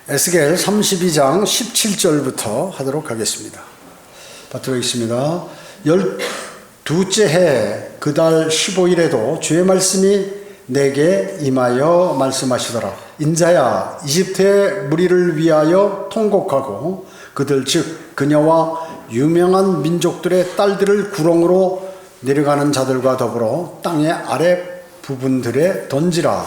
에스겔 32장 17절부터 하도록 하겠습니다. 받들어있습니다. 12째 해 그 달 15일에도 주의 말씀이 내게 임하여 말씀하시더라. 인자야, 이집트의 무리를 위하여 통곡하고 그들 즉 그녀와 유명한 민족들의 딸들을 구렁으로 내려가는 자들과 더불어 땅의 아래 부분들에 던지라.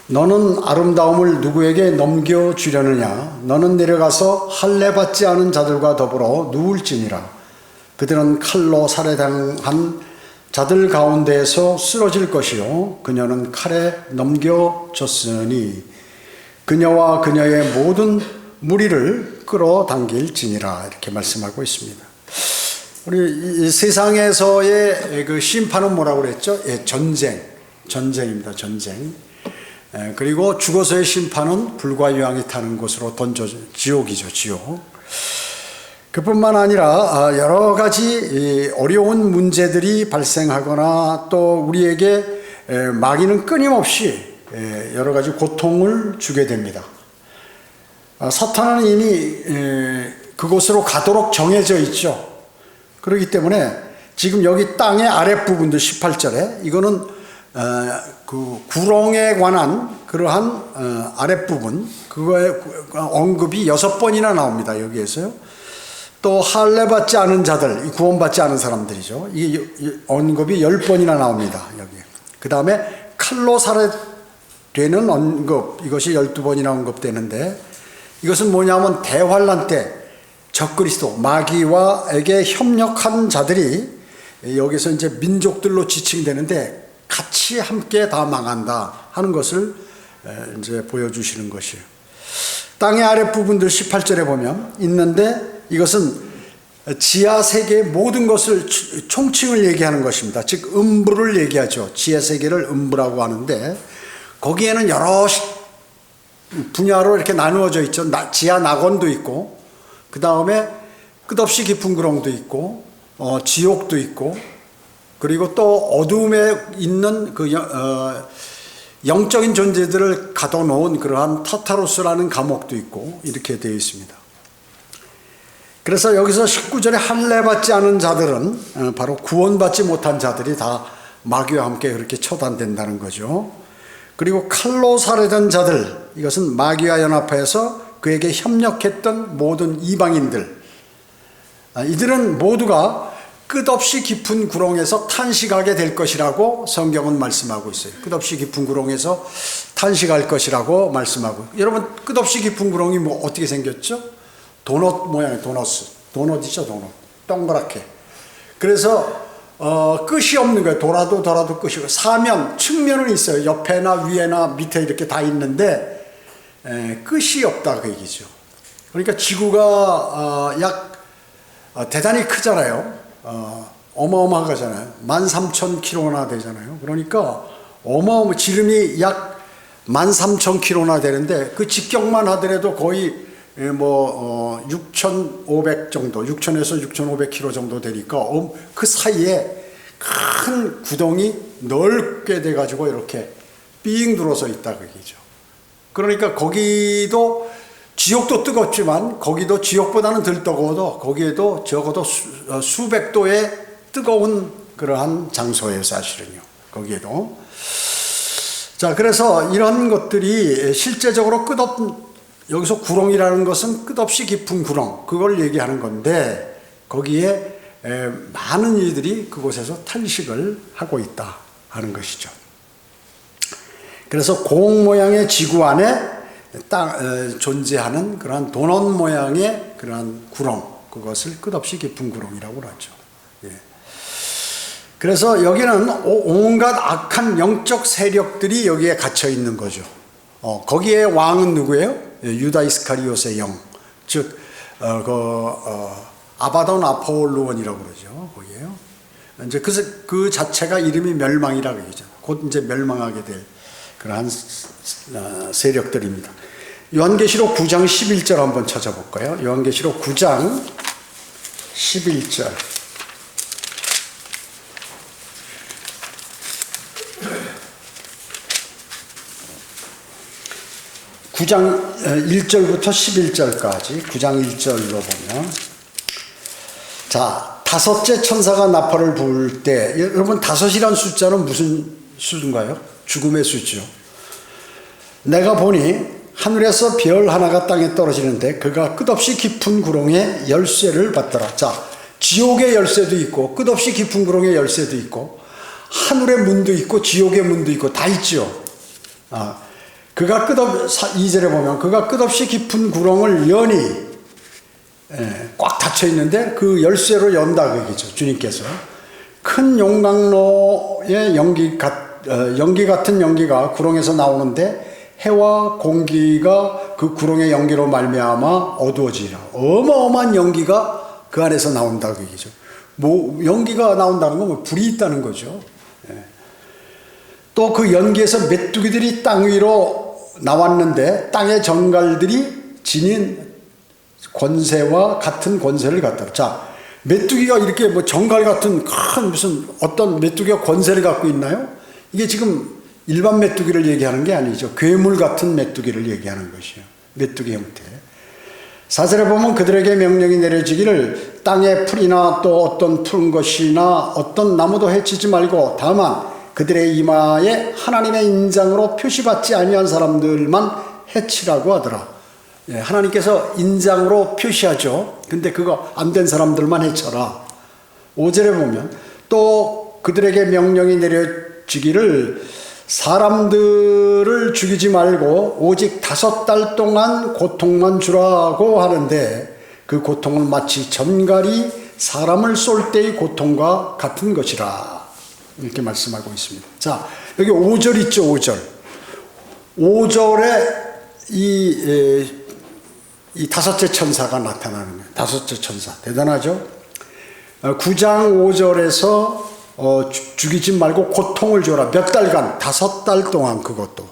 너는 아름다움을 누구에게 넘겨주려느냐? 너는 내려가서 할례 받지 않은 자들과 더불어 누울지니라. 그들은 칼로 살해당한 자들 가운데에서 쓰러질 것이요 그녀는 칼에 넘겨졌으니 그녀와 그녀의 모든 무리를 끌어당길지니라. 이렇게 말씀하고 있습니다. 우리 이 세상에서의 그 심판은 뭐라고 그랬죠? 예, 전쟁입니다. 전쟁. 그리고 죽어서의 심판은 불과 유황이 타는 곳으로 지옥이죠. 지옥. 그뿐만 아니라 여러 가지 어려운 문제들이 발생하거나 또 우리에게 마귀는 끊임없이 여러 가지 고통을 주게 됩니다. 사탄은 이미 그곳으로 가도록 정해져 있죠. 그렇기 때문에 지금 여기 땅의 아랫부분도 18절에 이거는 그 구렁에 관한 그러한 아랫부분 그거의 언급이 6번이나 나옵니다. 여기에서요. 또 할례 받지 않은 자들, 구원받지 않은 사람들이죠. 이 언급이 10번이나 나옵니다. 여기. 그 다음에 칼로 살해되는 언급, 이것이 12번이나 언급되는데 이것은 뭐냐면 대환란 때 적그리스도 마귀와에게 협력한 자들이 여기서 이제 민족들로 지칭되는데 같이 함께 다 망한다 하는 것을 이제 보여주시는 것이에요. 땅의 아랫부분들 18절에 보면 있는데 이것은 지하 세계의 모든 것을 총칭을 얘기하는 것입니다. 즉 음부를 얘기하죠. 지하 세계를 음부라고 하는데 거기에는 여러 분야로 이렇게 나누어져 있죠. 지하 낙원도 있고 그 다음에 끝없이 깊은 구렁도 있고 지옥도 있고 그리고 또 어둠에 있는 그 영적인 존재들을 가둬놓은 그러한 타타로스라는 감옥도 있고 이렇게 되어 있습니다. 그래서 여기서 19절에 할례 받지 않은 자들은 바로 구원받지 못한 자들이 다 마귀와 함께 그렇게 처단된다는 거죠. 그리고 칼로 살해된 자들, 이것은 마귀와 연합해서 그에게 협력했던 모든 이방인들, 이들은 모두가 끝없이 깊은 구렁에서 탄식하게 될 것이라고 성경은 말씀하고 있어요. 끝없이 깊은 구렁에서 탄식할 것이라고 말씀하고. 여러분 끝없이 깊은 구렁이 뭐 어떻게 생겼죠? 도넛 모양의 도넛이죠. 도넛 동그랗게. 그래서 끝이 없는 거예요. 돌아도 끝이 없고 사면 측면은 있어요. 옆에나 위에나 밑에 이렇게 다 있는데 끝이 없다 그 얘기죠. 그러니까 지구가 대단히 크잖아요. 어마어마하잖아요. 13,000km나 되잖아요. 그러니까 지름이 약 13,000km나 되는데 그 직경만 하더라도 거의 6,500 정도, 6,000에서 6,500km 정도 되니까 그 사이에 큰 구덩이 넓게 돼가지고 이렇게 삥 둘러서 있다 그 얘기죠. 그러니까 거기도 지옥도 뜨겁지만 거기도 지옥보다는 덜 뜨거워도 거기에도 적어도 수백 도의 뜨거운 그러한 장소예요, 사실은요. 거기에도. 자, 그래서 이런 것들이 실제적으로 여기서 구렁이라는 것은 끝없이 깊은 구렁, 그걸 얘기하는 건데 거기에 많은 이들이 그곳에서 탄식을 하고 있다 하는 것이죠. 그래서 공 모양의 지구 안에 존재하는 그러한 도넛 모양의 그러한 구렁, 그것을 끝없이 깊은 구렁이라고 하죠. 예. 그래서 여기는 온갖 악한 영적 세력들이 여기에 갇혀 있는 거죠. 거기에 왕은 누구예요? 유다 이스카리ot의 영, 즉 아바돈 아폴로원이라고 그러죠. 거기에요. 이제 그 자체가 이름이 멸망이라고 얘기죠. 곧 이제 멸망하게 될 그러한 세력들입니다. 요한계시록 9장 11절 한번 찾아볼까요? 요한계시록 9장 11절. 9장 1절부터 11절까지 9장 1절로 보면 자, 다섯째 천사가 나팔을 부을 때 여러분 다섯이란 숫자는 무슨 수인가요? 죽음의 수죠. 내가 보니 하늘에서 별 하나가 땅에 떨어지는데 그가 끝없이 깊은 구렁에 열쇠를 받더라. 자, 지옥의 열쇠도 있고 끝없이 깊은 구렁의 열쇠도 있고 하늘의 문도 있고 지옥의 문도 있고 다 있죠. 그가 2절에 보면 그가 끝없이 깊은 구렁을 여니 꽉 닫혀 있는데 그 열쇠로 연다 그 얘기죠. 주님께서 큰 용광로의 연기 같은 연기가 구렁에서 나오는데 해와 공기가 그 구렁의 연기로 말미암아 어두워지라. 어마어마한 연기가 그 안에서 나온다 그 얘기죠. 뭐 연기가 나온다는 건 뭐 불이 있다는 거죠. 또 그 연기에서 메뚜기들이 땅 위로 나왔는데 땅의 정갈들이 지닌 권세와 같은 권세를 갖더라. 자, 메뚜기가 이렇게 뭐 정갈 같은 큰 무슨 어떤 메뚜기가 권세를 갖고 있나요? 이게 지금 일반 메뚜기를 얘기하는 게 아니죠. 괴물 같은 메뚜기를 얘기하는 것이요. 메뚜기 형태. 4절에 보면 그들에게 명령이 내려지기를 땅의 풀이나 또 어떤 푸른 것이나 어떤 나무도 해치지 말고 다만 그들의 이마에 하나님의 인장으로 표시받지 아니한 사람들만 해치라고 하더라. 하나님께서 인장으로 표시하죠. 근데 그거 안 된 사람들만 해쳐라. 5절에 보면 또 그들에게 명령이 내려지기를 사람들을 죽이지 말고 오직 5달 동안 고통만 주라고 하는데 그 고통은 마치 전갈이 사람을 쏠 때의 고통과 같은 것이라. 이렇게 말씀하고 있습니다. 자, 여기 5절 있죠, 5절. 5절에 이 다섯째 천사가 나타나는 거예요. 다섯째 천사. 대단하죠? 9장 5절에서 죽이지 말고 고통을 줘라. 몇 달간, 5달 동안 그것도.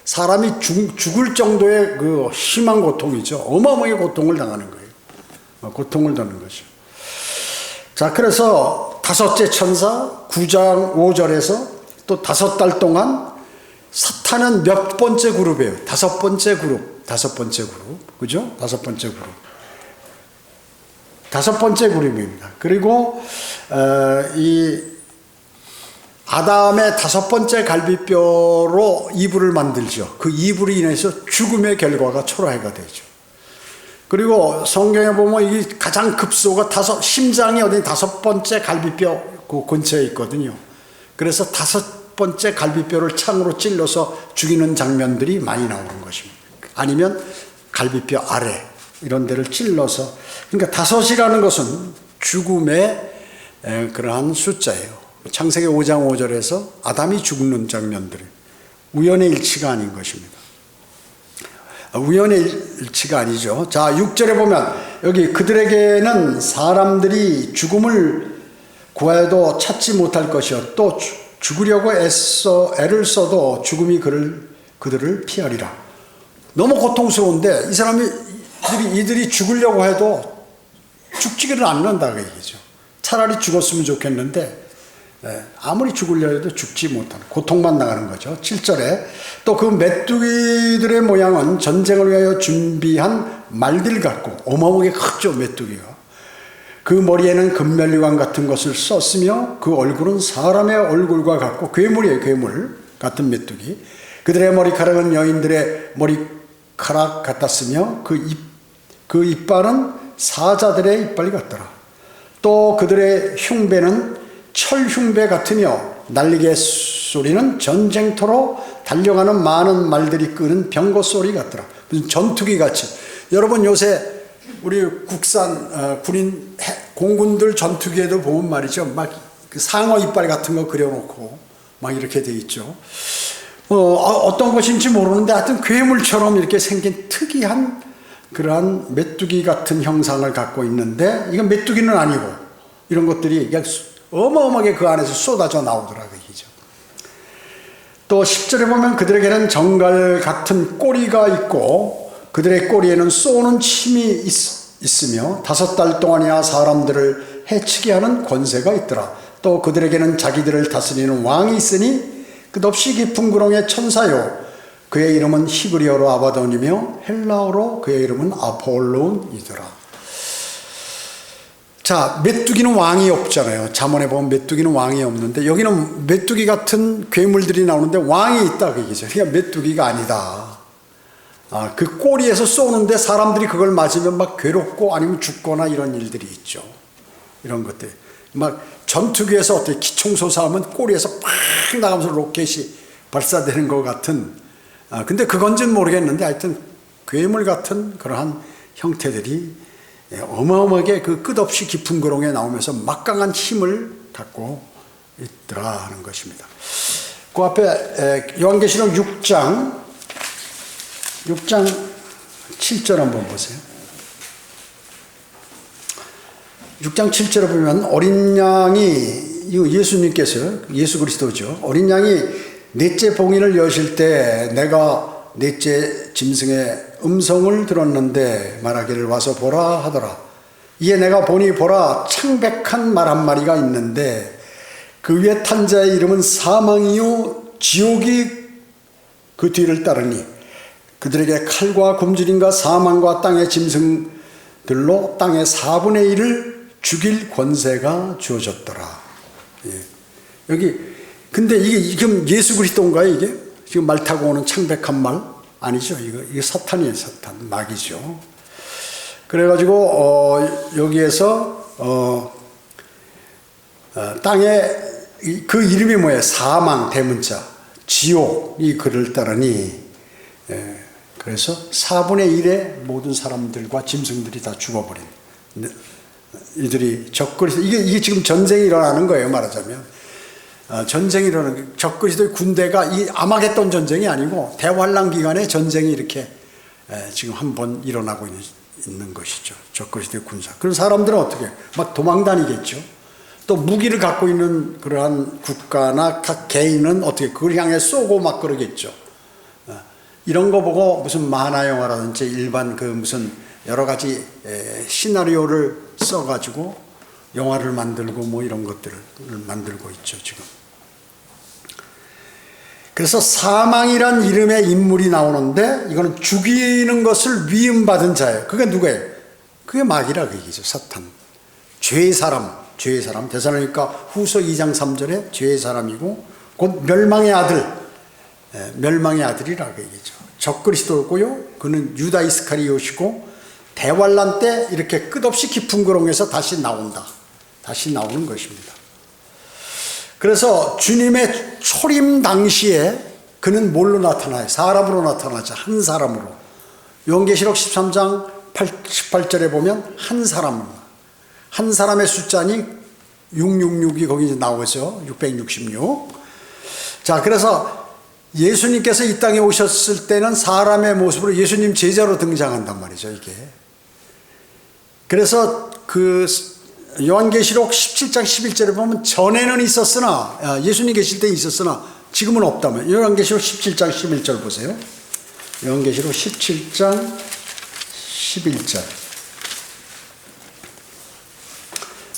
사람이 죽을 정도의 그 심한 고통이죠. 어마어마하게 고통을 당하는 거예요. 고통을 당하는 거죠. 자, 그래서 다섯째 천사 9장 5절에서 또 5달 동안 사탄은 몇 번째 그룹이에요? 5번째 그룹. 그죠? 5번째 그룹. 5번째 그룹입니다. 그리고 이 아담의 5번째 갈비뼈로 이불을 만들죠. 그 이불이 인해서 죽음의 결과가 초라해가 되죠. 그리고 성경에 보면 이게 가장 급소가 심장이 어디 5번째 갈비뼈 그 근처에 있거든요. 그래서 5번째 갈비뼈를 창으로 찔러서 죽이는 장면들이 많이 나오는 것입니다. 아니면 갈비뼈 아래 이런 데를 찔러서, 그러니까 5이라는 것은 죽음의 그러한 숫자예요. 창세기 5장 5절에서 아담이 죽는 장면들이 우연의 일치가 아닌 것입니다. 우연의 일치가 아니죠. 자, 6절에 보면 여기 그들에게는 사람들이 죽음을 구하여도 찾지 못할 것이요 또 죽으려고 애를 써도 죽음이 그들을 피하리라. 너무 고통스러운데 이들이 죽으려고 해도 죽지를 않는다 그 얘기죠. 차라리 죽었으면 좋겠는데 아무리 죽으려 해도 죽지 못하는 고통만 나가는 거죠. 7절에 또 그 메뚜기들의 모양은 전쟁을 위하여 준비한 말들 같고 어마어마하게 크죠. 메뚜기가 그 머리에는 금면류관 같은 것을 썼으며 그 얼굴은 사람의 얼굴과 같고 괴물이에요. 괴물 같은 메뚜기. 그들의 머리카락은 여인들의 머리카락 같았으며 그 이빨은 사자들의 이빨이 같더라. 또 그들의 흉배는 철흉배 같으며 날개 소리는 전쟁터로 달려가는 많은 말들이 끄는 병거 소리 같더라. 무슨 전투기 같이. 여러분 요새 우리 국산 군인 공군들 전투기에도 보면 말이죠. 막 그 상어 이빨 같은 거 그려놓고 막 이렇게 돼 있죠. 어떤 것인지 모르는데 하여튼 괴물처럼 이렇게 생긴 특이한 그러한 메뚜기 같은 형상을 갖고 있는데 이건 메뚜기는 아니고 이런 것들이 그냥 어마어마하게 그 안에서 쏟아져 나오더라 그 얘기죠. 또 10절에 보면 그들에게는 정갈 같은 꼬리가 있고 그들의 꼬리에는 쏘는 침이 있으며 5달 동안이야 사람들을 해치게 하는 권세가 있더라. 또 그들에게는 자기들을 다스리는 왕이 있으니 끝없이 깊은 구렁의 천사요 그의 이름은 히브리어로 아바돈이며 헬라어로 그의 이름은 아폴론이더라. 자, 메뚜기는 왕이 없잖아요. 잠언에 보면 메뚜기는 왕이 없는데 여기는 메뚜기 같은 괴물들이 나오는데 왕이 있다 그 얘기죠. 그러니까 메뚜기가 아니다. 그 꼬리에서 쏘는데 사람들이 그걸 맞으면 막 괴롭고 아니면 죽거나 이런 일들이 있죠. 이런 것들. 막 전투기에서 어떻게 기총소사하면 꼬리에서 팍 나가면서 로켓이 발사되는 것 같은. 근데 그건지는 모르겠는데 하여튼 괴물 같은 그러한 형태들이 어마어마하게 그 끝없이 깊은 거롱에 나오면서 막강한 힘을 갖고 있더라 하는 것입니다. 그 앞에 요한계시록 6장 7절 한번 보세요. 6장 7절에 보면 어린 양이, 예수님께서, 예수 그리스도죠. 어린 양이 넷째 봉인을 여실 때 내가 넷째 짐승의 음성을 들었는데 말하기를 와서 보라 하더라. 이에 내가 보니 보라 창백한 말 한 마리가 있는데 그 위에 탄 자의 이름은 사망이요 지옥이 그 뒤를 따르니 그들에게 칼과 굶주림과 사망과 땅의 짐승들로 땅의 4분의 1을 죽일 권세가 주어졌더라. 예. 여기 근데 이게 지금 예수 그리스도인가요? 이게 지금 말 타고 오는 창백한 말 아니죠? 이게 사탄이에요, 사탄 마귀죠. 그래가지고 여기에서 땅에 그 이름이 뭐예요? 사망 대문자 지옥이 그를 따르니 그래서 4분의 1의 모든 사람들과 짐승들이 다 죽어버린 이들이 적그리스도 이게 지금 전쟁이 일어나는 거예요. 말하자면 전쟁이 일어나는 적그리스도의 군대가 이 아마겟돈 전쟁이 아니고 대환란 기간에 전쟁이 이렇게 지금 한번 일어나고 있는 것이죠. 적그리스도의 군사. 그런 사람들은 어떻게 막 도망다니겠죠. 또 무기를 갖고 있는 그러한 국가나 각 개인은 어떻게 그걸 향해 쏘고 막 그러겠죠. 이런 거 보고 무슨 만화 영화라든지 일반 그 무슨 여러 가지 시나리오를 써가지고 영화를 만들고 뭐 이런 것들을 만들고 있죠 지금. 그래서 사망이란 이름의 인물이 나오는데 이거는 죽이는 것을 위임받은 자예요. 그게 누구예요? 그게 마귀라 그 얘기죠. 사탄. 죄의 사람. 데살로니가 후서 2장 3절에 죄의 사람이고 곧 멸망의 아들. 멸망의 아들이라 그 얘기죠. 적그리스도고요. 그는 유다 이스카리옷이고 대환란 때 이렇게 끝없이 깊은 구렁에서 다시 나온다. 다시 나오는 것입니다. 그래서 주님의 초림 당시에 그는 뭘로 나타나요? 사람으로 나타나죠. 한 사람으로. 요한계시록 13장 18절에 보면 한 사람으로. 한 사람의 숫자니 666이 거기 나오죠. 666. 자, 그래서 예수님께서 이 땅에 오셨을 때는 사람의 모습으로 예수님 제자로 등장한단 말이죠, 이게. 그래서 그 요한계시록 17장 11절에 보면 전에는 있었으나 예수님 계실 때 있었으나 지금은 없다면 요한계시록 17장 11절 보세요. 요한계시록 17장 11절.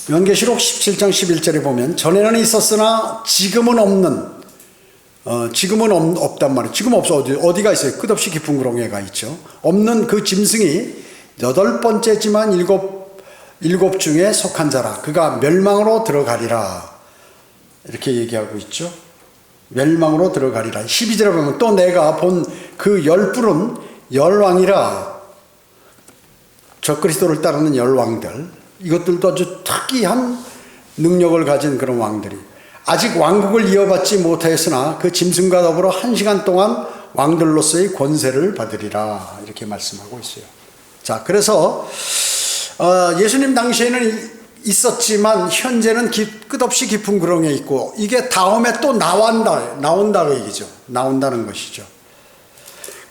요한계시록 17장 11절에 보면 전에는 있었으나 지금은 없는 지금은 없단 말이에요. 지금 없어. 어디가 있어요? 끝없이 깊은 구렁이가 있죠. 없는 그 짐승이 8번째지만 일곱 중에 속한 자라. 그가 멸망으로 들어가리라. 이렇게 얘기하고 있죠. 멸망으로 들어가리라. 12절에 보면 또 내가 본 그 열불은 열왕이라. 적그리스도를 따르는 열왕들. 이것들도 아주 특이한 능력을 가진 그런 왕들이. 아직 왕국을 이어받지 못하였으나 그 짐승과 더불어 1시간 동안 왕들로서의 권세를 받으리라. 이렇게 말씀하고 있어요. 자, 그래서 예수님 당시에는 있었지만 현재는 끝없이 깊은 구렁에 있고 이게 다음에 또 나온다고 얘기죠. 나온다는 것이죠.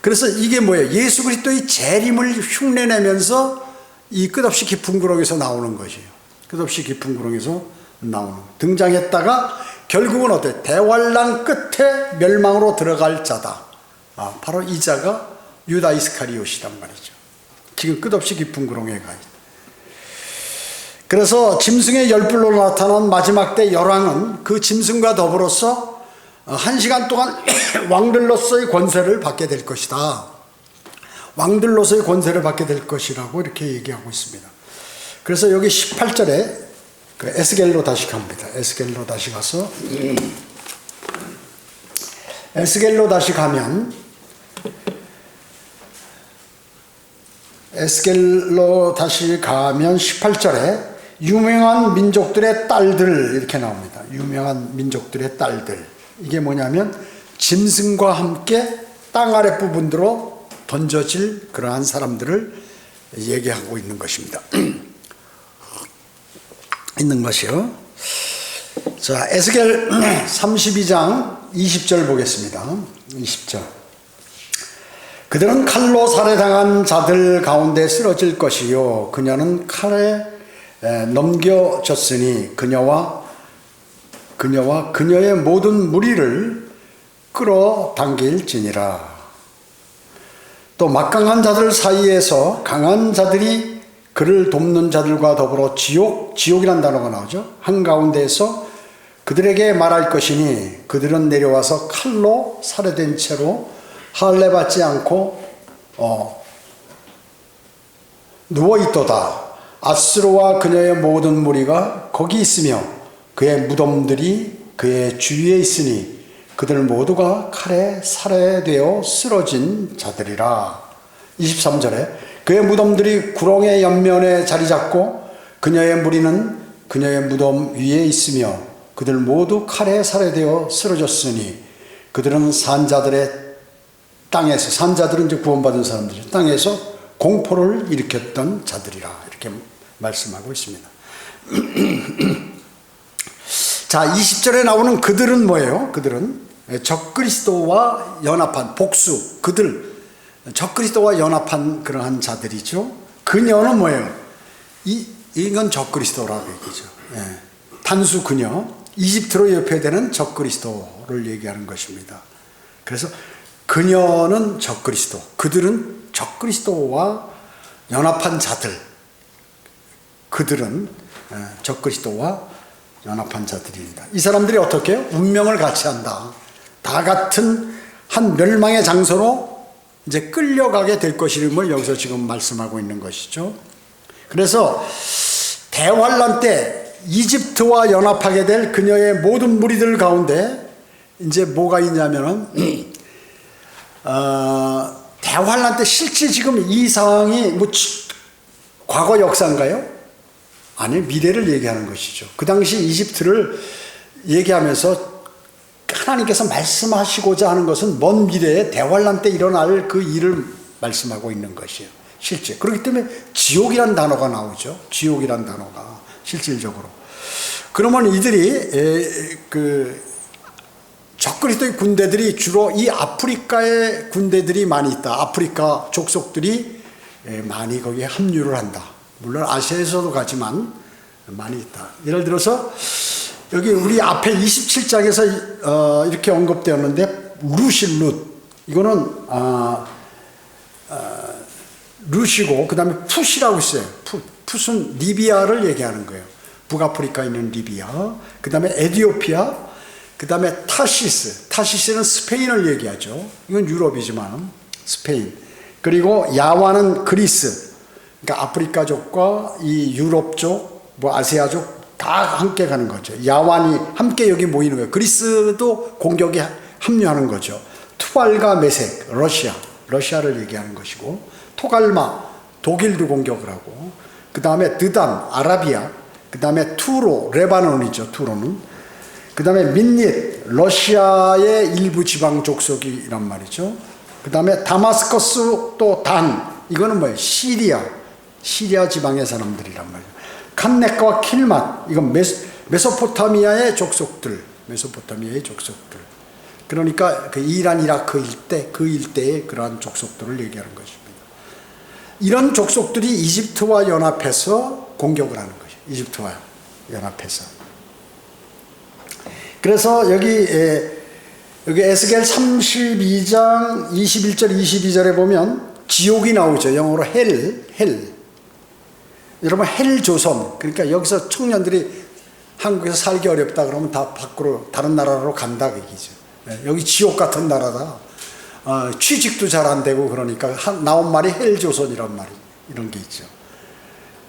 그래서 이게 뭐예요? 예수 그리스도의 재림을 흉내내면서 이 끝없이 깊은 구렁에서 나오는 것이에요. 끝없이 깊은 구렁에서 등장했다가 결국은 어때요? 대환란 끝에 멸망으로 들어갈 자다. 바로 이 자가 유다 이스카리옷이란 말이죠. 지금 끝없이 깊은 구렁에 가 있다. 그래서 짐승의 열불로 나타난 마지막 때 열왕은 그 짐승과 더불어서 1시간 동안 왕들로서의 권세를 받게 될 것이다. 왕들로서의 권세를 받게 될 것이라고 이렇게 얘기하고 있습니다. 그래서 여기 18절에 그 에스겔로 다시 갑니다. 에스겔로 다시 가서 에스겔로 다시 가면 에스겔로 다시 가면 18절에 유명한 민족들의 딸들 이렇게 나옵니다. 유명한 민족들의 딸들. 이게 뭐냐면 짐승과 함께 땅 아래 부분으로 던져질 그러한 사람들을 얘기하고 있는 것입니다. 있는 것이요. 자, 에스겔 32장 20절 보겠습니다. 20절. 그들은 칼로 살해당한 자들 가운데 쓰러질 것이요 그녀는 칼에 넘겨졌으니 그녀와 그녀의 모든 무리를 끌어당길지니라. 또 막강한 자들 사이에서 강한 자들이 그를 돕는 자들과 더불어 지옥이란 단어가 나오죠. 한가운데에서 그들에게 말할 것이니 그들은 내려와서 칼로 살해된 채로 할례받지 않고 누워있도다. 아스로와 그녀의 모든 무리가 거기 있으며 그의 무덤들이 그의 주위에 있으니 그들 모두가 칼에 살해되어 쓰러진 자들이라. 23절에 그의 무덤들이 구렁의 옆면에 자리 잡고 그녀의 무리는 그녀의 무덤 위에 있으며 그들 모두 칼에 살해되어 쓰러졌으니 그들은 산자들의 땅에서, 산자들은 이제 구원받은 사람들이죠. 땅에서 공포를 일으켰던 자들이라. 이렇게 말씀하고 있습니다. 자, 20절에 나오는 그들은 뭐예요? 그들은 적그리스도와 연합한 복수, 그들, 적그리스도와 연합한 그러한 자들이죠. 그녀는 뭐예요? 이건 적그리스도라고 얘기죠. 예. 단수 그녀, 이집트로 옆에되는 적그리스도를 얘기하는 것입니다. 그래서 그녀는 적그리스도, 그들은 적그리스도와 연합한 자들, 그들은 적그리스도와 연합한 자들입니다. 이 사람들이 어떻게 해요? 운명을 같이 한다. 다 같은 한 멸망의 장소로 이제 끌려가게 될 것임을 여기서 지금 말씀하고 있는 것이죠. 그래서 대환란 때 이집트와 연합하게 될 그녀의 모든 무리들 가운데 이제 뭐가 있냐면은 대환란 때 실제 지금 이 상황이 뭐 과거 역사인가요? 아니, 미래를 얘기하는 것이죠. 그 당시 이집트를 얘기하면서 하나님께서 말씀하시고자 하는 것은 먼 미래에 대환란 때 일어날 그 일을 말씀하고 있는 것이에요. 실제. 그렇기 때문에 지옥이란 단어가 나오죠. 지옥이란 단어가 실질적으로. 그러면 이들이 적그리스도의 군대들이 주로 이 아프리카의 군대들이 많이 있다. 아프리카 족속들이 많이 거기에 합류를 한다. 물론 아시아에서도 가지만 많이 있다. 예를 들어서 여기 우리 앞에 27장에서 이렇게 언급되었는데 룻 이거는 룻이고 그 다음에 풋이라고 있어요. 풋은 리비아를 얘기하는 거예요. 북아프리카에 있는 리비아, 그 다음에 에티오피아, 그 다음에 타시스는 스페인을 얘기하죠. 이건 유럽이지만 스페인. 그리고 야와는 그리스, 그러니까 아프리카족과 이 유럽족, 뭐 아시아족 다 함께 가는 거죠. 야완이 함께 여기 모이는 거예요. 그리스도 공격에 합류하는 거죠. 투발과 메색, 러시아를 얘기하는 것이고, 토갈마, 독일도 공격을 하고, 그 다음에 드단, 아라비아, 그 다음에 투로, 레바논이죠. 투로는. 그 다음에 민닛, 러시아의 일부 지방 족속이란 말이죠. 그 다음에 다마스커스 또 단, 이거는 뭐예요? 시리아 지방의 사람들이란 말이에요. 칸네카와 킬맛, 이건 메소포타미아의 족속들. 그러니까 그 이란, 이라크 일대, 그 일대의 그러한 족속들을 얘기하는 것입니다. 이런 족속들이 이집트와 연합해서 공격을 하는 것이에요. 이집트와 연합해서. 그래서 여기 에스겔 32장 21절 22절에 보면 지옥이 나오죠. 영어로 헬. 여러분 헬 조선. 그러니까 여기서 청년들이 한국에서 살기 어렵다 그러면 다 밖으로 다른 나라로 간다 그 얘기죠. 여기 지옥 같은 나라다. 취직도 잘 안 되고 그러니까 나온 말이 헬조선이란 말이 이런 게 있죠.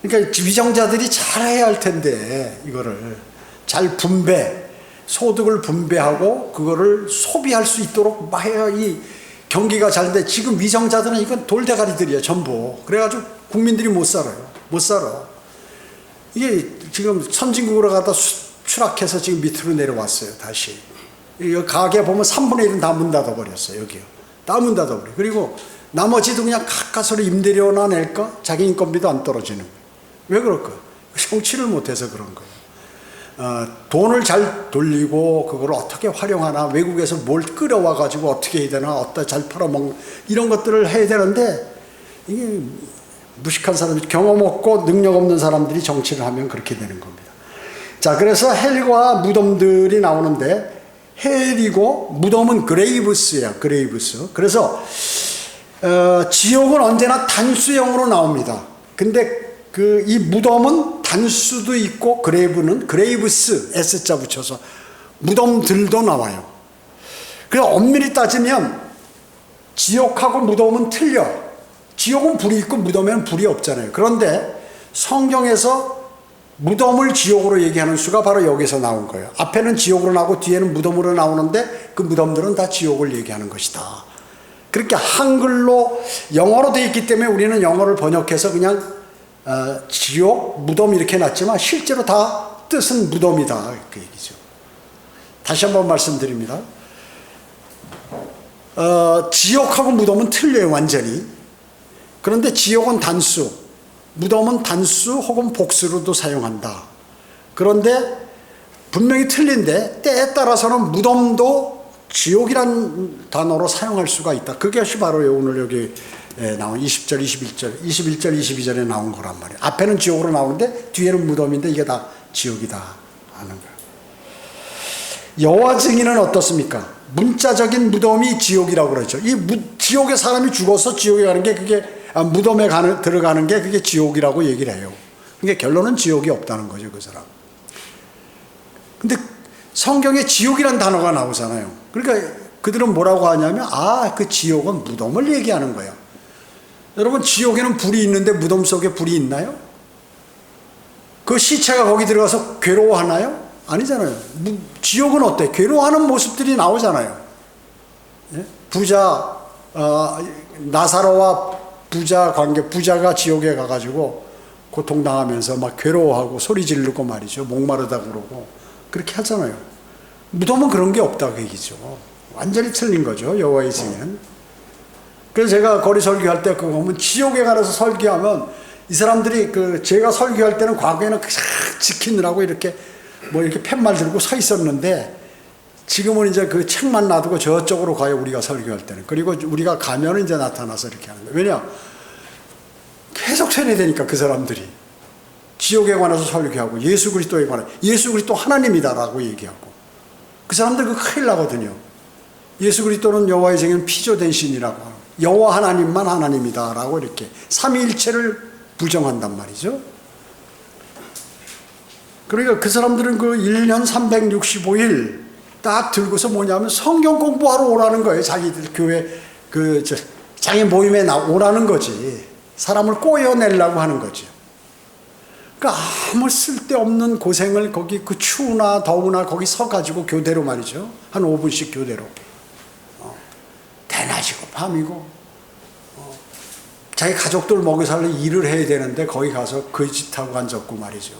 그러니까 위정자들이 잘해야 할 텐데 이거를 잘 소득을 분배하고 그거를 소비할 수 있도록 막 해야 이 경기가 잘 돼. 지금 위정자들은 이건 돌대가리들이야 전부. 그래가지고 국민들이 못 살아요. 못 살아. 이게 지금 선진국으로 가다 추락해서 지금 밑으로 내려왔어요. 다시. 이 가게 보면 3분의 1은 다 문 닫아버렸어요. 여기요. 다 문 닫아버려. 그리고 나머지도 그냥 가까스로 임대료나 낼까? 자기 인건비도 안 떨어지는 거예요. 왜 그럴까? 성취를 못해서 그런 거예요. 돈을 잘 돌리고 그걸 어떻게 활용하나, 외국에서 뭘 끌어와 가지고 어떻게 해야 되나, 어디다 잘 팔아먹는 이런 것들을 해야 되는데, 이게 무식한 사람이, 경험 없고 능력 없는 사람들이 정치를 하면 그렇게 되는 겁니다. 자, 그래서 헬과 무덤들이 나오는데, 헬이고 무덤은 그레이브스예요. 그레이브스. 그래서 지옥은 언제나 단수형으로 나옵니다. 근데 이 무덤은 단수도 있고, 그레이브스 S자 붙여서 무덤들도 나와요. 그래서 엄밀히 따지면 지옥하고 무덤은 틀려. 지옥은 불이 있고 무덤에는 불이 없잖아요. 그런데 성경에서 무덤을 지옥으로 얘기하는 수가 바로 여기서 나온 거예요. 앞에는 지옥으로 나오고 뒤에는 무덤으로 나오는데 그 무덤들은 다 지옥을 얘기하는 것이다. 그렇게 한글로 영어로 되어 있기 때문에 우리는 영어를 번역해서 그냥 지옥, 무덤 이렇게 놨지만 실제로 다 뜻은 무덤이다. 그 얘기죠. 다시 한번 말씀드립니다. 지옥하고 무덤은 틀려요. 완전히. 그런데 지옥은 단수, 무덤은 단수 혹은 복수로도 사용한다. 그런데 분명히 틀린데 때에 따라서는 무덤도 지옥이란 단어로 사용할 수가 있다. 그것이 바로 오늘 여기 나온 20절, 21절, 22절에 나온 거란 말이에요. 앞에는 지옥으로 나오는데 뒤에는 무덤인데 이게 다 지옥이다 하는 거예요. 여호와 증인은 어떻습니까? 문자적인 무덤이 지옥이라고 그러죠. 지옥에 사람이 죽어서 지옥에 가는 게 그게 무덤에 들어가는 게 그게 지옥이라고 얘기를 해요. 그러니까 결론은 지옥이 없다는 거죠, 그 사람. 근데 성경에 지옥이란 단어가 나오잖아요. 그러니까 그들은 뭐라고 하냐면 그 지옥은 무덤을 얘기하는 거예요. 여러분, 지옥에는 불이 있는데 무덤 속에 불이 있나요? 그 시체가 거기 들어가서 괴로워하나요? 아니잖아요. 지옥은 어때? 괴로워하는 모습들이 나오잖아요. 예? 나사로와 부자 관계, 부자가 지옥에 가가지고 고통당하면서 막 괴로워하고 소리 지르고 말이죠. 목마르다 그러고 그렇게 하잖아요. 무덤은 그런 게 없다 그 얘기죠. 완전히 틀린 거죠, 여호와의 증인은. 그래서 제가 거리 설교할 때 그거 보면 지옥에 가서 설교하면 이 사람들이 제가 설교할 때는 과거에는 지키느라고 이렇게 팻말 들고 서 있었는데 지금은 이제 그 책만 놔두고 저쪽으로 가요, 우리가 설교할 때는. 그리고 우리가 가면은 이제 나타나서 이렇게 하는 거예요. 왜냐? 계속 세뇌되니까 그 사람들이. 지옥에 관해서 설교하고 예수 그리스도에 관해 예수 그리스도 하나님이다라고 얘기하고 그 사람들 큰일 나거든요. 예수 그리스도는 여호와의 증인 피조된 신이라고 하고 여호와 하나님만 하나님이다라고 이렇게 삼위일체를 부정한단 말이죠. 그러니까 그 사람들은 그 1년 365일 딱 들고서 뭐냐면 성경 공부하러 오라는 거예요. 자기들 교회 자기 모임에 오라는 거지. 사람을 꼬여내려고 하는 거죠. 그러니까 아무 쓸데없는 고생을 거기 그 추우나 더우나 거기 서가지고 교대로 말이죠. 한 5분씩 교대로. 대낮이고 밤이고 자기 가족들 먹여 살려 일을 해야 되는데 거기 가서 그 짓하고 앉았고 말이죠.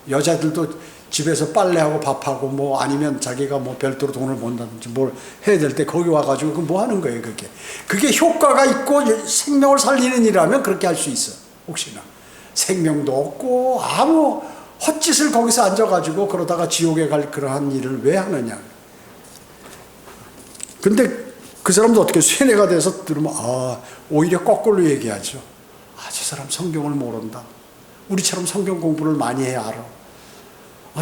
여자들도 집에서 빨래하고 밥하고 아니면 자기가 별도로 돈을 번다든지 뭘 해야 될 때 거기 와가지고 뭐 하는 거예요, 그게 효과가 있고 생명을 살리는 일이라면 그렇게 할 수 있어. 혹시나 생명도 없고 아무 헛짓을 거기서 앉아가지고 그러다가 지옥에 갈 그러한 일을 왜 하느냐. 근데 그 사람도 어떻게 세뇌가 돼서 들으면 오히려 거꾸로 얘기하죠. 저 사람 성경을 모른다. 우리처럼 성경 공부를 많이 해야 알아.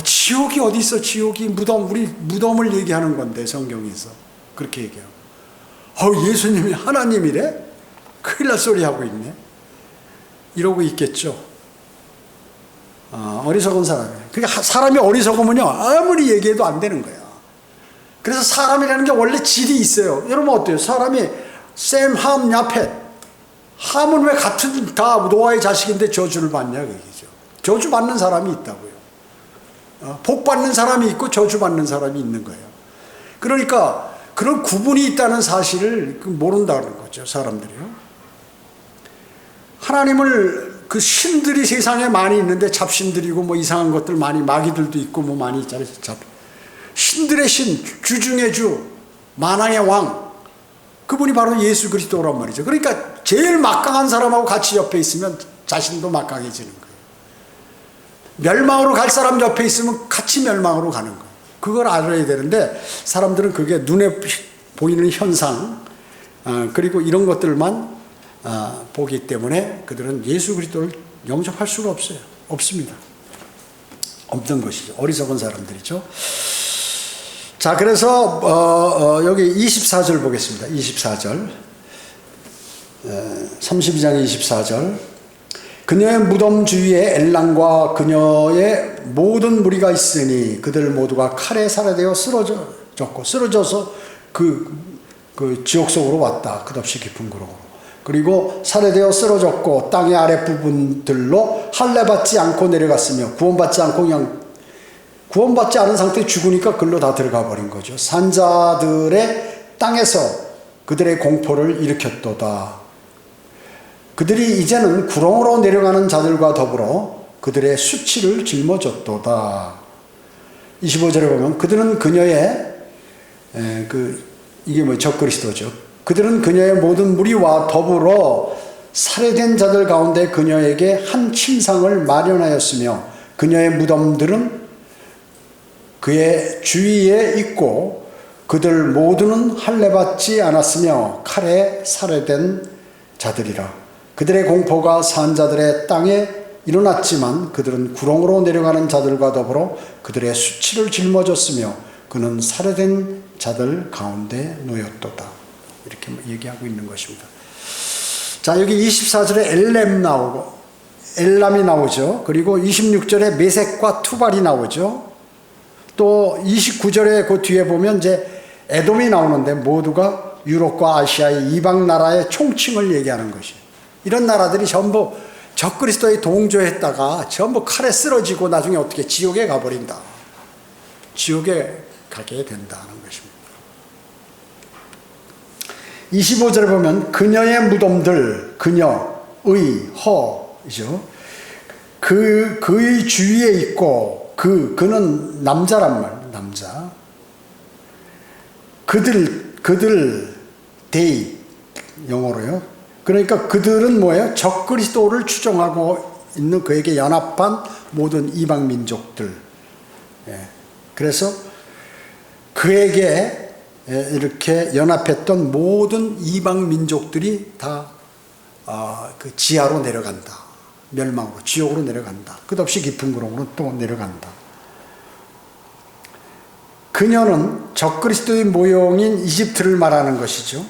지옥이 어디 있어? 지옥이 우리 무덤을 얘기하는 건데 성경에서 그렇게 얘기하고 예수님이 하나님이래? 큰일 날 소리 하고 있네. 이러고 있겠죠. 어리석은 사람이에요. 그러니까 사람이 어리석으면요 아무리 얘기해도 안 되는 거야. 그래서 사람이라는 게 원래 질이 있어요. 여러분 어때요? 사람이 셈, 함, 야펫. 함은 왜 같은 다 노아의 자식인데 저주를 받냐 그 얘기죠. 저주 받는 사람이 있다고요. 복 받는 사람이 있고 저주 받는 사람이 있는 거예요. 그러니까 그런 구분이 있다는 사실을 모른다는 거죠, 사람들이요. 하나님을 그 신들이 세상에 많이 있는데 잡신들이고 뭐 이상한 것들 많이, 마귀들도 있고 뭐 많이 있잖아요. 신들의 신, 주 중의 주, 만왕의 왕, 그분이 바로 예수 그리스도란 말이죠. 그러니까 제일 막강한 사람하고 같이 옆에 있으면 자신도 막강해지는 거예요. 멸망으로 갈 사람 옆에 있으면 같이 멸망으로 가는 거예요. 그걸 알아야 되는데 사람들은 그게 눈에 보이는 현상, 그리고 이런 것들만 보기 때문에 그들은 예수 그리스도를 영접할 수가 없어요. 없습니다. 없는 것이죠. 어리석은 사람들이죠. 자, 그래서 여기 24절 보겠습니다. 24절, 32장 24절. 그녀의 무덤 주위에 엘람과 그녀의 모든 무리가 있으니 그들 모두가 칼에 살해되어 쓰러져서 그 지옥 속으로 왔다. 끝없이 깊은 구렁으로. 그리고 살해되어 쓰러졌고 땅의 아랫부분들로 할례받지 않고 내려갔으며 구원받지 않고 그냥 구원받지 않은 상태에 죽으니까 글로 다 들어가 버린 거죠. 산자들의 땅에서 그들의 공포를 일으켰도다. 그들이 이제는 구렁으로 내려가는 자들과 더불어 그들의 수치를 짊어졌도다. 25절에 보면 그들은 그녀의 이게 뭐 적그리스도죠. 그들은 그녀의 모든 무리와 더불어 살해된 자들 가운데 그녀에게 한 침상을 마련하였으며 그녀의 무덤들은 그의 주위에 있고 그들 모두는 할례받지 않았으며 칼에 살해된 자들이라. 그들의 공포가 산자들의 땅에 일어났지만 그들은 구렁으로 내려가는 자들과 더불어 그들의 수치를 짊어졌으며 그는 살해된 자들 가운데 놓였도다. 이렇게 얘기하고 있는 것입니다. 자, 여기 24절에 엘람이 나오죠. 그리고 26절에 메섹과 투발이 나오죠. 또 29절에 그 뒤에 보면 이제 에돔이 나오는데 모두가 유럽과 아시아의 이방 나라의 총칭을 얘기하는 것이에요. 이런 나라들이 전부 적그리스도에 동조했다가 전부 칼에 쓰러지고 나중에 어떻게 지옥에 가버린다. 지옥에 가게 된다는 것입니다. 25절에 보면 그녀의 무덤들, 그녀의 허이죠. 그의 주위에 있고 그는 남자란 말이에요. 남자. 그들 they 영어로요. 그러니까 그들은 뭐예요? 적그리스도를 추종하고 있는 그에게 연합한 모든 이방 민족들. 그래서 그에게 이렇게 연합했던 모든 이방 민족들이 다 그 지하로 내려간다. 멸망으로, 지옥으로 내려간다. 끝없이 깊은 구렁으로 또 내려간다. 그녀는 적그리스도의 모형인 이집트를 말하는 것이죠.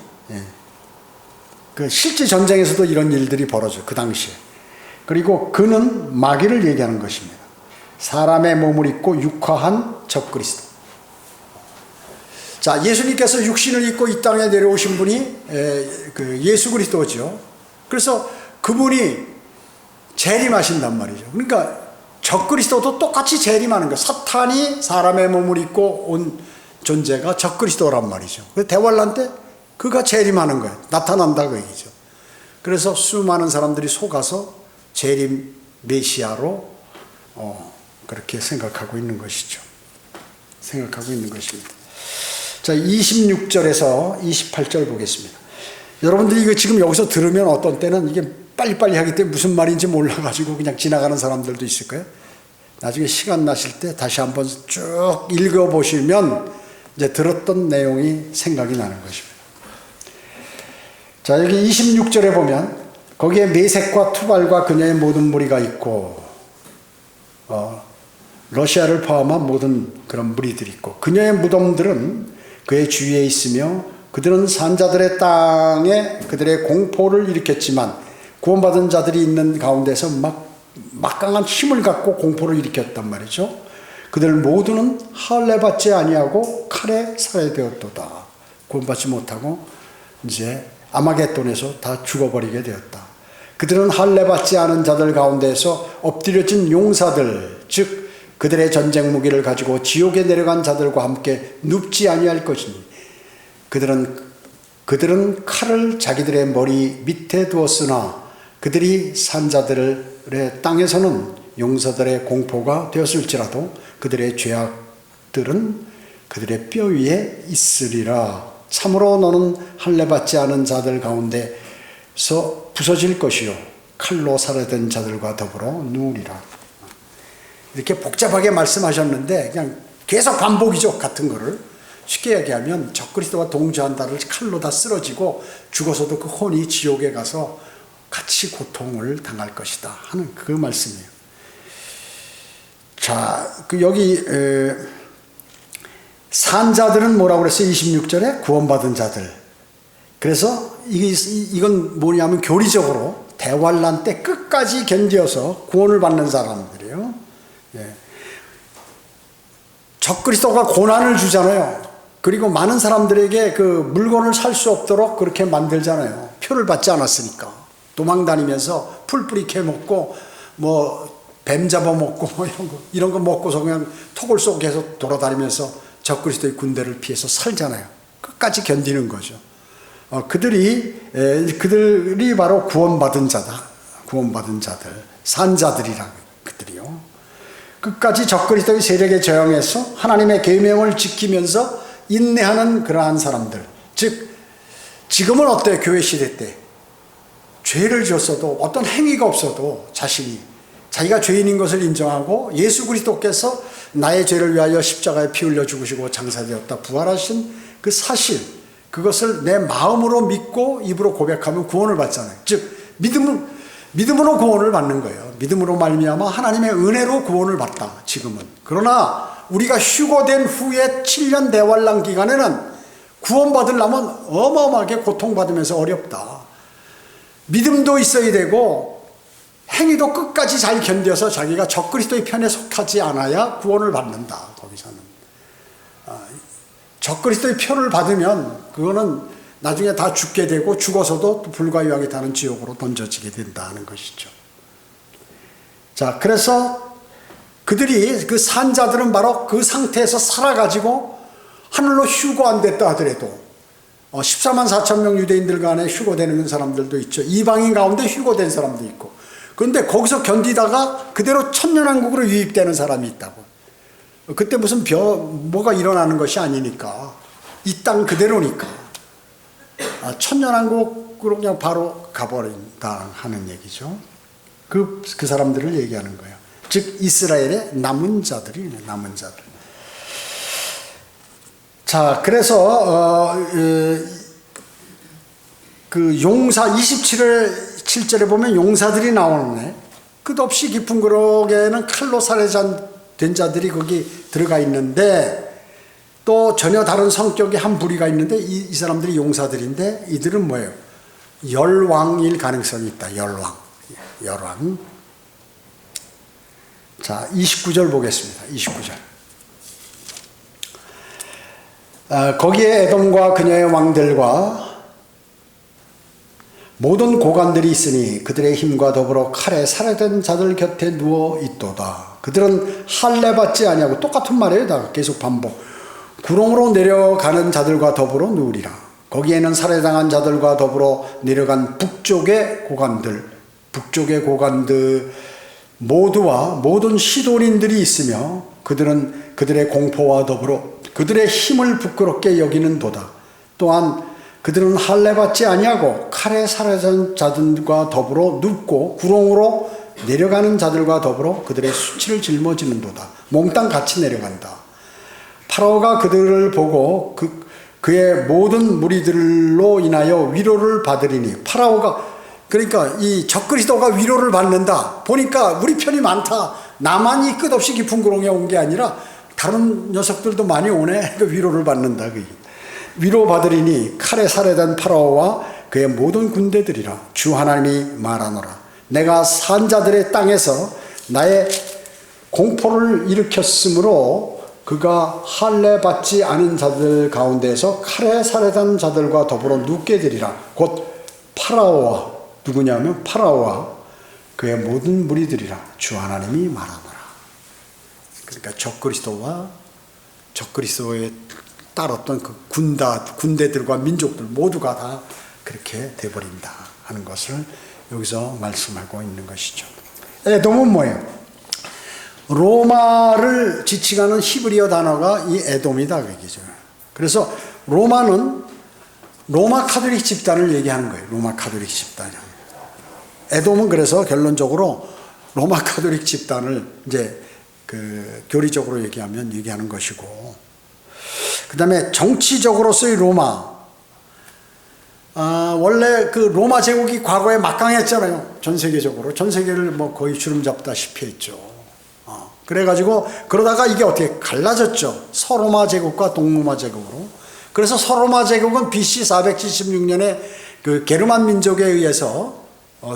그 실제 전쟁에서도 이런 일들이 벌어져요. 그 당시에. 그리고 그는 마귀를 얘기하는 것입니다. 사람의 몸을 입고 육화한 적그리스도. 자, 예수님께서 육신을 입고 이 땅에 내려오신 분이 그 예수 그리스도죠. 그래서 그분이 재림하신단 말이죠. 그러니까 적그리스도도 똑같이 재림하는 거예요. 사탄이 사람의 몸을 입고 온 존재가 적그리스도란 말이죠. 그래서 대환란 때 그가 재림하는 거예요. 나타난다 그 얘기죠. 그래서 수많은 사람들이 속아서 재림 메시아로 그렇게 생각하고 있는 것이죠. 생각하고 있는 것입니다. 자, 26절에서 28절 보겠습니다. 여러분들이 이거 지금 여기서 들으면 어떤 때는 이게 빨리빨리 하기 때문에 무슨 말인지 몰라가지고 그냥 지나가는 사람들도 있을 거예요. 나중에 시간 나실 때 다시 한번 쭉 읽어보시면 이제 들었던 내용이 생각이 나는 것입니다. 자, 여기 26절에 보면 거기에 메섹과 투발과 그녀의 모든 무리가 있고 러시아를 포함한 모든 그런 무리들이 있고 그녀의 무덤들은 그의 주위에 있으며 그들은 산자들의 땅에 그들의 공포를 일으켰지만 구원받은 자들이 있는 가운데서 막강한 힘을 갖고 공포를 일으켰단 말이죠. 그들 모두는 할례받지 아니하고 칼에 살해되었도다. 구원받지 못하고 이제 아마겟돈에서 다 죽어버리게 되었다. 그들은 할례받지 않은 자들 가운데에서 엎드려진 용사들, 즉 그들의 전쟁 무기를 가지고 지옥에 내려간 자들과 함께 눕지 아니할 것이니 그들은 칼을 자기들의 머리 밑에 두었으나 그들이 산 자들의 땅에서는 용사들의 공포가 되었을지라도 그들의 죄악들은 그들의 뼈 위에 있으리라. 참으로 너는 할례받지 않은 자들 가운데서 부서질 것이요 칼로 살해된 자들과 더불어 누우리라. 이렇게 복잡하게 말씀하셨는데 그냥 계속 반복이죠. 같은 거를 쉽게 얘기하면 적그리스도와 동조한 자를 칼로 다 쓰러지고 죽어서도 그 혼이 지옥에 가서 같이 고통을 당할 것이다 하는 그 말씀이에요. 자, 여기 산 자들은 뭐라고 그랬어요? 26절에 구원받은 자들. 그래서 이건 뭐냐면 교리적으로 대환란 때 끝까지 견뎌서 구원을 받는 사람들이에요. 예. 적그리스도가 고난을 주잖아요. 그리고 많은 사람들에게 그 물건을 살 수 없도록 그렇게 만들잖아요. 표를 받지 않았으니까. 도망 다니면서 풀뿌리 캐먹고 뭐 뱀 잡아먹고 뭐 이런 거 먹고서 그냥 토굴 속에서 돌아다니면서 적그리스도의 군대를 피해서 살잖아요. 끝까지 견디는 거죠. 그들이 바로 구원받은 자다. 구원받은 자들, 산자들이라 그들이요. 끝까지 적그리스도의 세력에 저항해서 하나님의 계명을 지키면서 인내하는 그러한 사람들. 즉 지금은 어때요? 교회 시대 때 죄를 지었어도 어떤 행위가 없어도 자기가 죄인인 것을 인정하고 예수 그리스도께서 나의 죄를 위하여 십자가에 피 흘려 죽으시고 장사되었다 부활하신 그 사실, 그것을 내 마음으로 믿고 입으로 고백하면 구원을 받잖아요. 즉 믿음으로 구원을 받는 거예요. 믿음으로 말미암아 하나님의 은혜로 구원을 받다. 지금은. 그러나 우리가 휴거된 후에 7년 대환란 기간에는 구원받으려면 어마어마하게 고통받으면서 어렵다. 믿음도 있어야 되고 행위도 끝까지 잘 견뎌서 자기가 적그리스도의 편에 속하지 않아야 구원을 받는다. 거기서는 적그리스도의 표를 받으면 그거는 나중에 다 죽게 되고 죽어서도 또 불과 유하게 타는 지옥으로 던져지게 된다는 것이죠. 자, 그래서 그들이 그 산자들은 바로 그 상태에서 살아가지고 하늘로 휴거 안 됐다 하더라도 14만 4천 명 유대인들 간에 휴거되는 사람들도 있죠. 이방인 가운데 휴거된 사람도 있고. 그런데 거기서 견디다가 그대로 천년왕국으로 유입되는 사람이 있다고. 그때 무슨 뭐가 일어나는 것이 아니니까 이 땅 그대로니까 천년왕국으로 그냥 바로 가버린다 하는 얘기죠. 그 사람들을 얘기하는 거예요. 즉 이스라엘의 남은 자들이 남은 자들. 자, 그래서 그 용사 27절에 보면 용사들이 나오네. 끝없이 깊은 그록에는 칼로 살해된 자들이 거기 들어가 있는데 또 전혀 다른 성격의 한 부리가 있는데 이 사람들이 용사들인데 이들은 뭐예요? 열왕일 가능성이 있다. 열왕. 자, 29절 보겠습니다. 29절. 거기에 에돔과 그녀의 왕들과 모든 고관들이 있으니 그들의 힘과 더불어 칼에 살해된 자들 곁에 누워 있도다. 그들은 할례받지 아니하고 똑같은 말이에요. 다 계속 반복. 구렁으로 내려가는 자들과 더불어 누우리라. 거기에는 살해당한 자들과 더불어 내려간 북쪽의 고관들 모두와 모든 시돈인들이 있으며 그들은 그들의 공포와 더불어 그들의 힘을 부끄럽게 여기는도다. 또한 그들은 할례받지 아니하고 칼에 살해된 자들과 더불어 눕고 구렁으로 내려가는 자들과 더불어 그들의 수치를 짊어지는도다. 몽땅 같이 내려간다. 파라오가 그들을 보고 그의 모든 무리들로 인하여 위로를 받으리니. 파라오가 그러니까 이 적그리스도가 위로를 받는다. 보니까 우리 편이 많다. 나만이 끝없이 깊은 구렁에 온 게 아니라 다른 녀석들도 많이 오네. 그 위로를 받는다. 위로받으리니 칼에 살해된 파라오와 그의 모든 군대들이라. 주 하나님이 말하노라. 내가 산자들의 땅에서 나의 공포를 일으켰으므로 그가 할례 받지 않은 자들 가운데에서 칼에 살해된 자들과 더불어 눕게 되리라. 곧 파라오와, 누구냐면 파라오와 그의 모든 무리들이라 주 하나님이 말하노라. 그러니까 적그리스도와 적그리스도에 따랐던 그 군대들과 민족들 모두가 다 그렇게 돼버린다 하는 것을 여기서 말씀하고 있는 것이죠. 에돔은 뭐예요? 로마를 지칭하는 히브리어 단어가 이 에돔이다 그 얘기죠. 그래서 로마는 로마 카톨릭 집단을 얘기하는 거예요. 로마 카톨릭 집단. 에돔은 그래서 결론적으로 로마 카톨릭 집단을 이제 그 교리적으로 얘기하는 것이고, 그 다음에 정치적으로서의 로마. 원래 그 로마 제국이 과거에 막강했잖아요. 전 세계적으로. 전 세계를 뭐 거의 주름잡다시피 했죠. 그래가지고 그러다가 이게 어떻게 갈라졌죠. 서로마 제국과 동로마 제국으로. 그래서 서로마 제국은 BC 476년에 그 게르만 민족에 의해서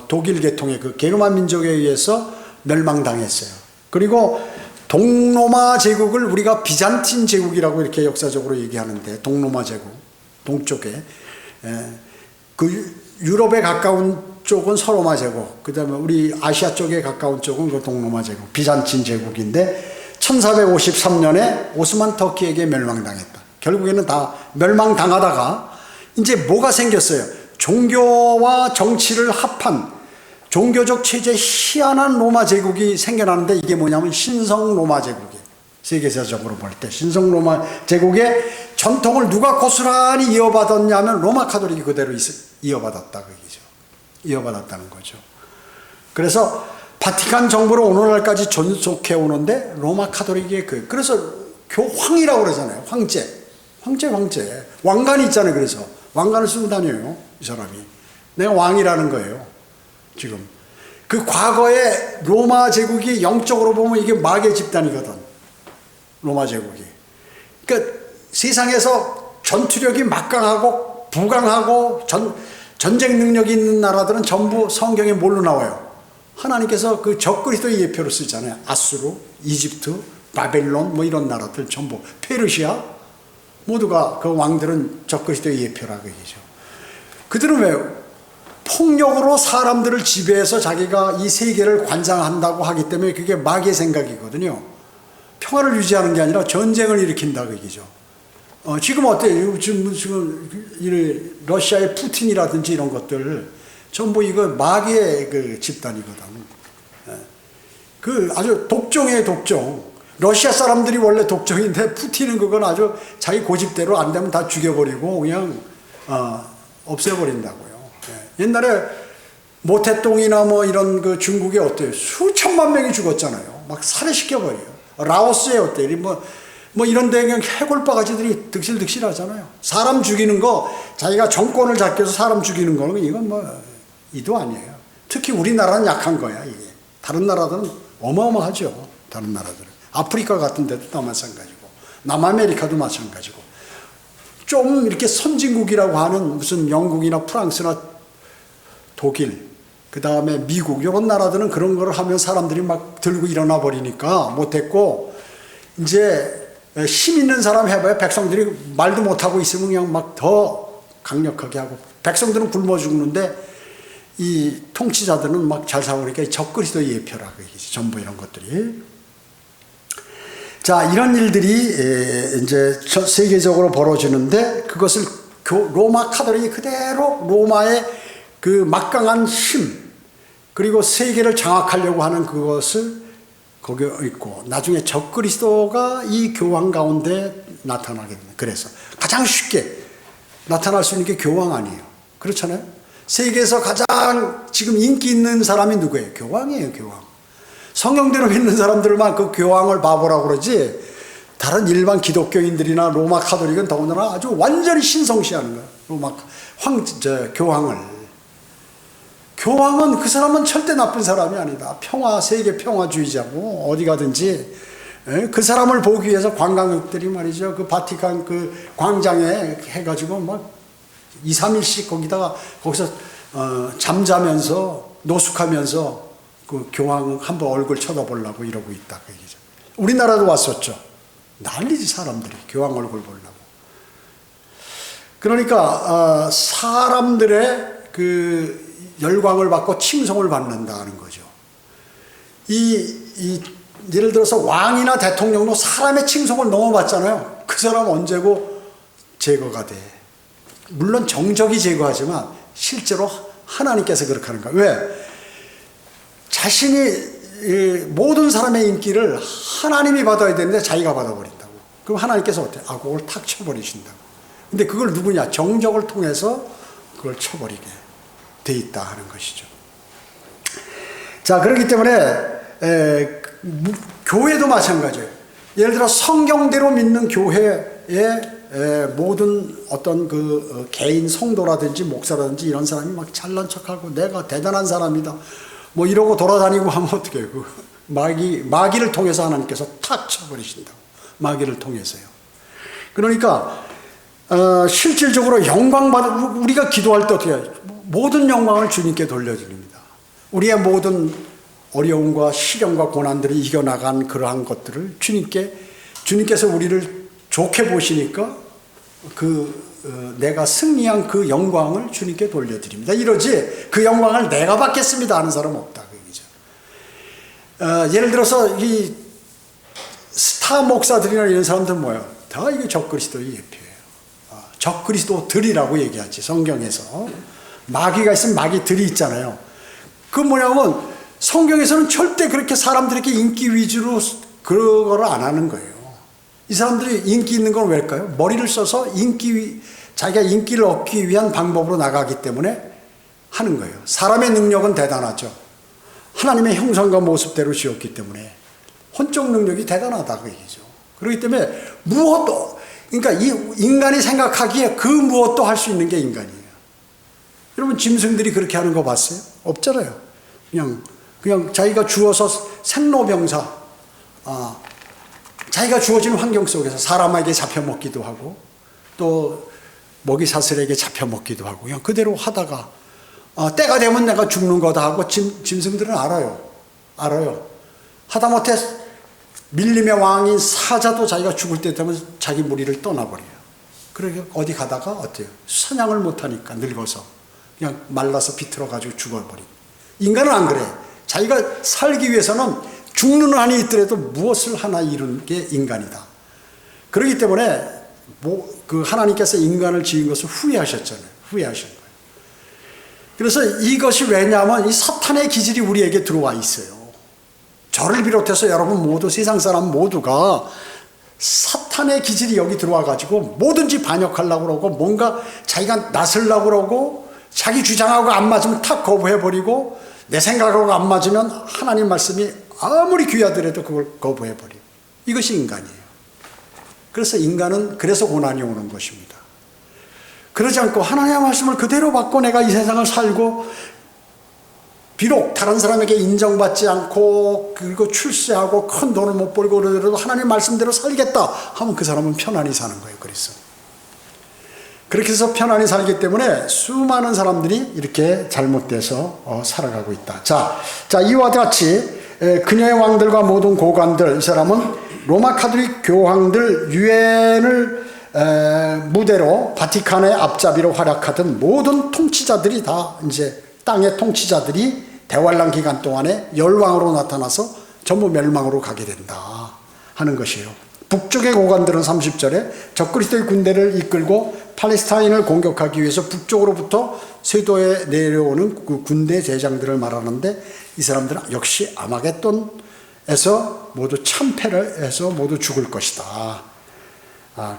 독일 계통의 그 게르만 민족에 의해서 멸망당했어요. 그리고 동로마 제국을 우리가 비잔틴 제국이라고 이렇게 역사적으로 얘기하는데, 동로마 제국 동쪽에 그 유럽에 가까운 쪽은 서로마 제국, 그 다음에 우리 아시아 쪽에 가까운 쪽은 그 동로마 제국, 비잔틴 제국인데 1453년에 오스만 터키에게 멸망당했다. 결국에는 다 멸망당하다가 이제 뭐가 생겼어요? 종교와 정치를 합한 종교적 체제의 희한한 로마 제국이 생겨나는데, 이게 뭐냐면 신성 로마 제국이에요. 세계사적으로 볼 때 신성 로마 제국의 전통을 누가 고스란히 이어받았냐면 로마 카톨릭이 그대로 이어받았다 그 얘기죠. 이어받았다는 거죠. 그래서 바티칸 정부로 오늘날까지 존속해 오는데 로마 카톨릭의 그래서 교황이라고 그러잖아요. 황제. 왕관이 있잖아요. 그래서 왕관을 쓰고 다녀요. 이 사람이. 내가 왕이라는 거예요. 지금. 그 과거에 로마 제국이 영적으로 보면 이게 마귀의 집단이거든. 로마 제국이. 그러니까 세상에서 전투력이 막강하고 부강하고 전쟁 능력이 있는 나라들은 전부 성경에 뭘로 나와요? 하나님께서 그 적그리스도의 예표로 쓰잖아요. 아수르, 이집트, 바벨론 뭐 이런 나라들 전부, 페르시아 모두가 그 왕들은 적그리스도의 예표라고 얘기죠. 그들은 왜 폭력으로 사람들을 지배해서 자기가 이 세계를 관장한다고 하기 때문에 그게 마귀의 생각이거든요. 평화를 유지하는 게 아니라 전쟁을 일으킨다고 얘기죠. 지금 어때요? 지금 러시아의 푸틴이라든지 이런 것들 전부 이거 마귀의 그 집단이거든. 그 아주 독종이에요, 독종. 러시아 사람들이 원래 독종인데 푸틴은 그건 아주 자기 고집대로 안 되면 다 죽여버리고 그냥 없애버린다고요. 옛날에 모태똥이나 뭐 이런 그 중국에 어때요? 수천만 명이 죽었잖아요. 막 살해시켜버려요. 라오스에 어때요? 뭐 이런 데 그냥 해골바가지들이 득실득실 하잖아요. 사람 죽이는 거, 자기가 정권을 잡기 위해서 사람 죽이는 거는 이건 뭐 이도 아니에요. 특히 우리나라는 약한 거야, 이게. 다른 나라들은 어마어마하죠. 다른 나라들은. 아프리카 같은 데도 다 마찬가지고, 남아메리카도 마찬가지고. 좀 이렇게 선진국이라고 하는 무슨 영국이나 프랑스나 독일, 그 다음에 미국, 이런 나라들은 그런 걸 하면 사람들이 막 들고 일어나 버리니까 못했고, 이제 힘 있는 사람 해봐야 백성들이 말도 못하고 있으면 그냥 막 더 강력하게 하고, 백성들은 굶어 죽는데 이 통치자들은 막 잘 살아오니까 적그리스도의 예표라고 얘기지, 전부 이런 것들이. 자, 이런 일들이 이제 세계적으로 벌어지는데, 그것을 로마 카톨릭이 그대로 로마의 그 막강한 힘, 그리고 세계를 장악하려고 하는 그것을 거기에 있고, 나중에 적그리스도가 이 교황 가운데 나타나게 됩니다. 그래서 가장 쉽게 나타날 수 있는 게 교황 아니에요. 그렇잖아요. 세계에서 가장 지금 인기 있는 사람이 누구예요? 교황이에요, 교황. 성경대로 믿는 사람들만 그 교황을 바보라고 그러지, 다른 일반 기독교인들이나 로마 카톨릭은 더군다나 아주 완전히 신성시하는 거예요. 로마 교황을. 교황은 그 사람은 절대 나쁜 사람이 아니다. 세계 평화주의자고, 어디 가든지 그 사람을 보기 위해서 관광객들이 말이죠, 그 바티칸 그 광장에 해가지고 막 2, 3일씩 거기서 잠자면서 노숙하면서 그 교황 한번 얼굴 쳐다보려고 이러고 있다 그 얘기죠. 우리나라도 왔었죠. 난리지 사람들이 교황 얼굴 보려고. 그러니까 사람들의 그 열광을 받고 칭송을 받는다는 거죠. 예를 들어서 왕이나 대통령도 사람의 칭송을 너무 받잖아요. 그 사람 언제고 제거가 돼. 물론 정적이 제거하지만 실제로 하나님께서 그렇게 하는 거야. 왜? 자신이 모든 사람의 인기를 하나님이 받아야 되는데 자기가 받아버린다고. 그럼 하나님께서 어때요? 그걸 탁 쳐버리신다고. 근데 그걸 누구냐? 정적을 통해서 그걸 쳐버리게 돼 있다 하는 것이죠. 자, 그렇기 때문에 교회도 마찬가지예요. 예를 들어 성경대로 믿는 교회의 모든 어떤 그 개인 성도라든지 목사라든지 이런 사람이 막 잘난 척하고 내가 대단한 사람이다 뭐 이러고 돌아다니고 하면 어떻게 해요? 그 마귀를 통해서 하나님께서 탁 쳐버리신다고. 마귀를 통해서요. 그러니까 실질적으로 영광받은, 우리가 기도할 때 어떻게 해요? 모든 영광을 주님께 돌려드립니다. 우리의 모든 어려움과 시련과 고난들을 이겨나간 그러한 것들을 주님께서 우리를 좋게 보시니까 내가 승리한 그 영광을 주님께 돌려드립니다. 이러지 그 영광을 내가 받겠습니다 하는 사람 없다 그 얘기죠. 예를 들어서 이 스타 목사들이나 이런 사람들 뭐예요? 다 이게 적그리스도의 예표예요. 적그리스도들이라고 얘기하지 성경에서. 마귀가 있으면 마귀들이 있잖아요. 그 뭐냐면 성경에서는 절대 그렇게 사람들에게 인기 위주로 그거를 안 하는 거예요. 이 사람들이 인기 있는 건 왜일까요? 머리를 써서 자기가 인기를 얻기 위한 방법으로 나가기 때문에 하는 거예요. 사람의 능력은 대단하죠. 하나님의 형상과 모습대로 지었기 때문에 혼적 능력이 대단하다 그 얘기죠. 그렇기 때문에 그러니까 이 인간이 생각하기에 그 무엇도 할 수 있는 게 인간이에요. 여러분 짐승들이 그렇게 하는 거 봤어요? 없잖아요. 그냥 자기가 주어서 생로병사, 자기가 주어진 환경 속에서 사람에게 잡혀먹기도 하고 또 먹이사슬에게 잡혀먹기도 하고 그냥 그대로 하다가 때가 되면 내가 죽는 거다 하고 짐승들은 알아요. 하다못해 밀림의 왕인 사자도 자기가 죽을 때 되면 자기 무리를 떠나버려요. 그러게 어디 가다가 어때요? 사냥을 못하니까 늙어서 그냥 말라서 비틀어가지고 죽어버리고. 인간은 안 그래. 자기가 살기 위해서는 죽는 한이 있더라도 무엇을 하나 이룬 게 인간이다. 그렇기 때문에 그 하나님께서 인간을 지은 것을 후회하셨잖아요. 후회하신 거예요. 그래서 이것이 왜냐하면 이 사탄의 기질이 우리에게 들어와 있어요. 저를 비롯해서 여러분 모두 세상 사람 모두가 사탄의 기질이 여기 들어와 가지고 뭐든지 반역하려고 그러고 뭔가 자기가 나서려고 그러고 자기 주장하고 안 맞으면 탁 거부해버리고 내 생각하고 안 맞으면 하나님 말씀이 아무리 귀하더라도 그걸 거부해버리고. 이것이 인간이에요. 그래서 인간은 그래서 고난이 오는 것입니다. 그러지 않고 하나님의 말씀을 그대로 받고 내가 이 세상을 살고 비록 다른 사람에게 인정받지 않고 그리고 출세하고 큰 돈을 못 벌고 그러더라도 하나님 말씀대로 살겠다 하면 그 사람은 편안히 사는 거예요. 그래서 그렇게 해서 편안히 살기 때문에 수많은 사람들이 이렇게 잘못돼서 살아가고 있다. 자, 이와 같이 그녀의 왕들과 모든 고관들, 이 사람은 로마 카톨릭 교황들 유엔을 무대로 바티칸의 앞잡이로 활약하던 모든 통치자들이 다 이제 땅의 통치자들이 대환란 기간 동안에 열왕으로 나타나서 전부 멸망으로 가게 된다 하는 것이에요. 북쪽의 고관들은 30절에 적그리스도의 군대를 이끌고 팔레스타인을 공격하기 위해서 북쪽으로부터 쇄도에 내려오는 그 군대 대장들을 말하는데 이 사람들은 역시 아마겟돈에서 모두 참패를 해서 모두 죽을 것이다.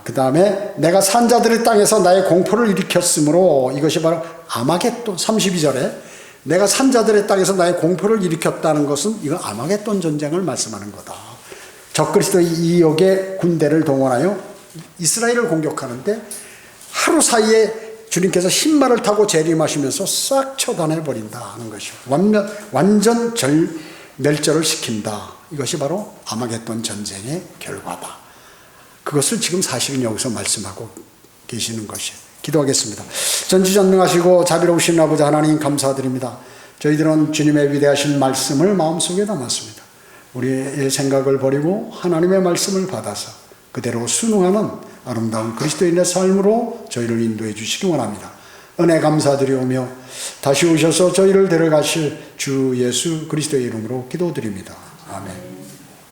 그 다음에 내가 산자들의 땅에서 나의 공포를 일으켰으므로 이것이 바로 아마겟돈 32절에 내가 산자들의 땅에서 나의 공포를 일으켰다는 것은 이건 아마겟돈 전쟁을 말씀하는 거다. 적그리스도의 이역의 군대를 동원하여 이스라엘을 공격하는데 하루 사이에 주님께서 흰말을 타고 재림하시면서 싹 처단해버린다 하는 것이요. 완전 멸절을 시킨다. 이것이 바로 아마겟돈 전쟁의 결과다. 그것을 지금 사실은 여기서 말씀하고 계시는 것이에요. 기도하겠습니다. 전지전능하시고 자비로우신 아버지 하나님 감사드립니다. 저희들은 주님의 위대하신 말씀을 마음속에 담았습니다. 우리의 생각을 버리고 하나님의 말씀을 받아서 그대로 순응하는 아름다운 그리스도인의 삶으로 저희를 인도해 주시기 원합니다. 은혜 감사드리오며 다시 오셔서 저희를 데려가실 주 예수 그리스도의 이름으로 기도드립니다. 아멘.